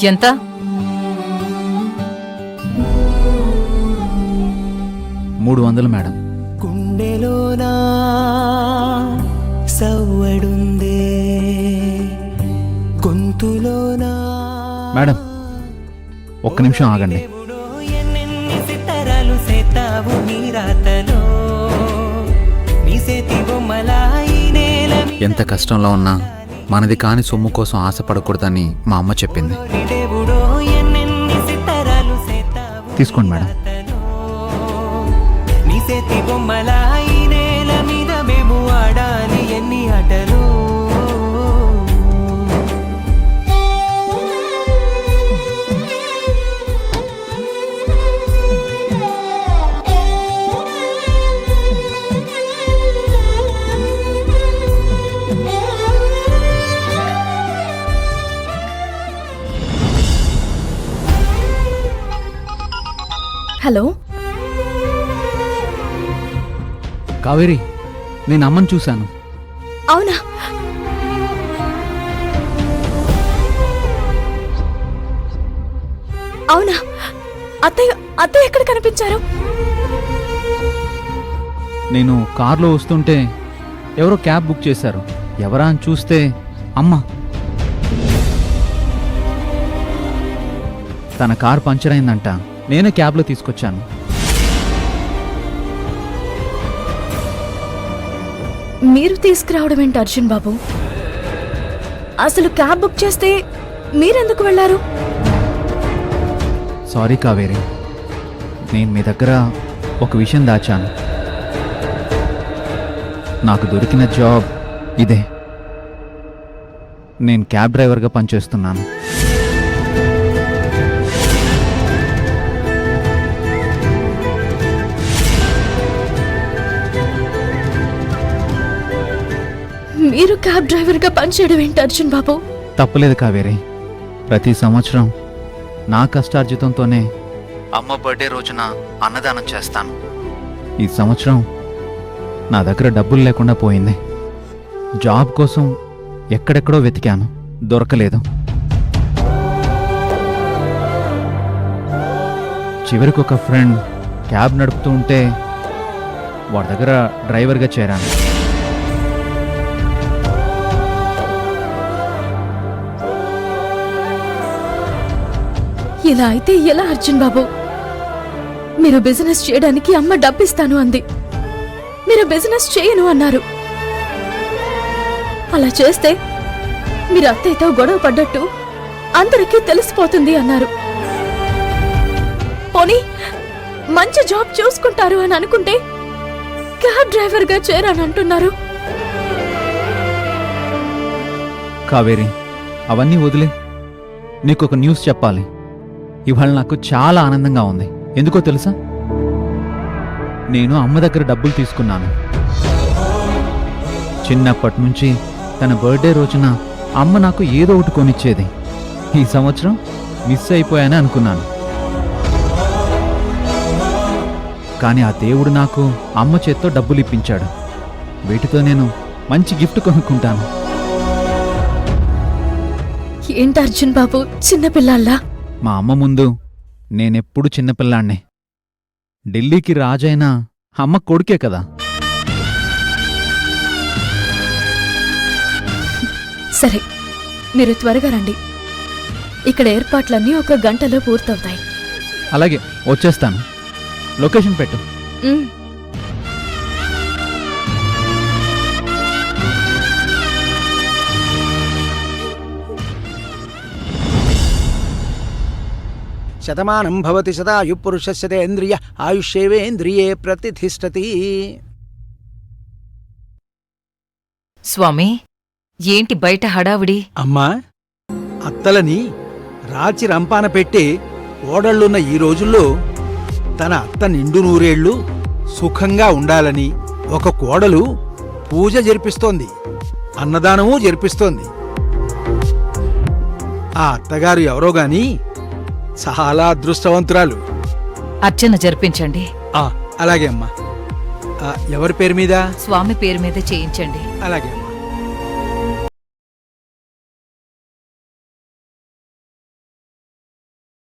ఎంత? $300 madam. గుండెలోనా సవ్వడుందే గొంతులోనా. Madam ఒక్క నిమిషం ఆగండి. ఎన్నెన్ని సితారాలు సేతావు నీ రాతలో నీ సేతి బొమ్మలాయి నేల ఎంత కష్టంలో ఉన్నా మనది కాని సొమ్ము కోసం ఆశపడకూడదని మా అమ్మ చెప్పింది. దేవుడో ఎన్నెన్ని సితారాలు సేతావు తీసుకోండి మేడం. నీ సేతి బొమ్మలాయి నేల మీద మేము ఆడాలి ఎన్ని ఆటలు. హలో కావేరి, నేను అమ్మని చూశాను. అవునా? అవునా? అత్తయ్య అత్తయ్య ఎక్కడ కనిపించారు? నేను కారులో వస్తుంటే ఎవరో క్యాబ్ బుక్ చేశారు. ఎవరా అని చూస్తే అమ్మ. తన కారు పంచర్ అయిందంట. నేనే క్యాబ్లో తీసుకొచ్చాను. మీరు తీసుకురావడం ఏంటి అర్జున్ బాబు? అసలు క్యాబ్ బుక్ చేస్తే మీరెందుకు వెళ్ళారు? సారీ కావేరి, నేను మీ దగ్గర ఒక విషయం దాచాను. నాకు దొరికిన జాబ్ ఇదే. నేను క్యాబ్ డ్రైవర్గా పనిచేస్తున్నాను. మీరు క్యాబ్ డ్రైవర్గా పనిచేయడం ఏంటి అర్జున్ బాబు? తప్పలేదు కావేరి. ప్రతి సంవత్సరం నా కష్టార్జితంతోనే అమ్మ బర్త్డే రోజున అన్నదానం చేస్తాను. ఈ సంవత్సరం నా దగ్గర డబ్బులు లేకుండా పోయింది. జాబ్ కోసం ఎక్కడెక్కడో వెతికాను, దొరకలేదు. చివరికి ఒక ఫ్రెండ్ క్యాబ్ నడుపుతూ ఉంటే వాడి దగ్గర డ్రైవర్గా చేరాను. ఇలా అయితే ఎలా అర్జున్ బాబు? మీరు బిజినెస్ చేయడానికి అమ్మ డబ్బిస్తాను అంది. మీరు బిజినెస్ చేయను అన్నారు. అలా చేస్తే మీరు అత్తయ్యతో గొడవ పడ్డట్టు అందరికీ తెలిసిపోతుంది అన్నారు. పోనీ మంచి జాబ్ చూసుకుంటారు అని అనుకుంటే క్యాబ్ డ్రైవర్గా చేరానంటున్నారు. కావేరి, అవన్నీ వదిలే. నీకొక న్యూస్ చెప్పాలి. ఇవాళ నాకు చాలా ఆనందంగా ఉంది. ఎందుకో తెలుసా? నేను అమ్మ దగ్గర డబ్బులు తీసుకున్నాను. చిన్నప్పటి నుంచి తన బర్త్డే రోజున అమ్మ నాకు ఏదో ఒకటి కొనిచ్చేది. ఈ సంవత్సరం మిస్ అయిపోయానని అనుకున్నాను. కానీ ఆ దేవుడు నాకు అమ్మ చేత్తో డబ్బులు ఇప్పించాడు. వీటితో నేను మంచి గిఫ్ట్ కొనుక్కుంటాను. ఏంటి అర్జున్ బాబు చిన్నపిల్లల్లా? మా అమ్మ ముందు నేనెప్పుడు చిన్నపిల్లాన్నే. ఢిల్లీకి రాజైనా అమ్మ కొడుకే కదా. సరే, మీరు త్వరగా రండి. ఇక్కడ ఏర్పాట్లన్నీ 1 గంటలో పూర్తవుతాయి. అలాగే, వచ్చేస్తాను. లొకేషన్ పెట్టు. ఉమ్. శతమానం భవతి శతాయు పురుషస్యేంద్రియ ఆయుష్యేవేంద్రియే ప్రతిష్ఠతి. స్వామి, ఏంటి బయట హడావిడి? అమ్మా, అత్తలని రాచి రంపాన పెట్టి ఓడళ్లున్న ఈ రోజుల్లో తన అత్త నిండు నూరేళ్లు సుఖంగా ఉండాలని ఒక కోడలు పూజ జరిపిస్తోంది, అన్నదానమూ జరిపిస్తోంది. ఆ అత్తగారు ఎవరో గాని చాలా అదృష్టవంతురాలు. అర్చన జరిపించండి. అలాగే అమ్మా. ఎవరి పేరు మీద? స్వామి పేరు మీద చేయించండి. అలాగే.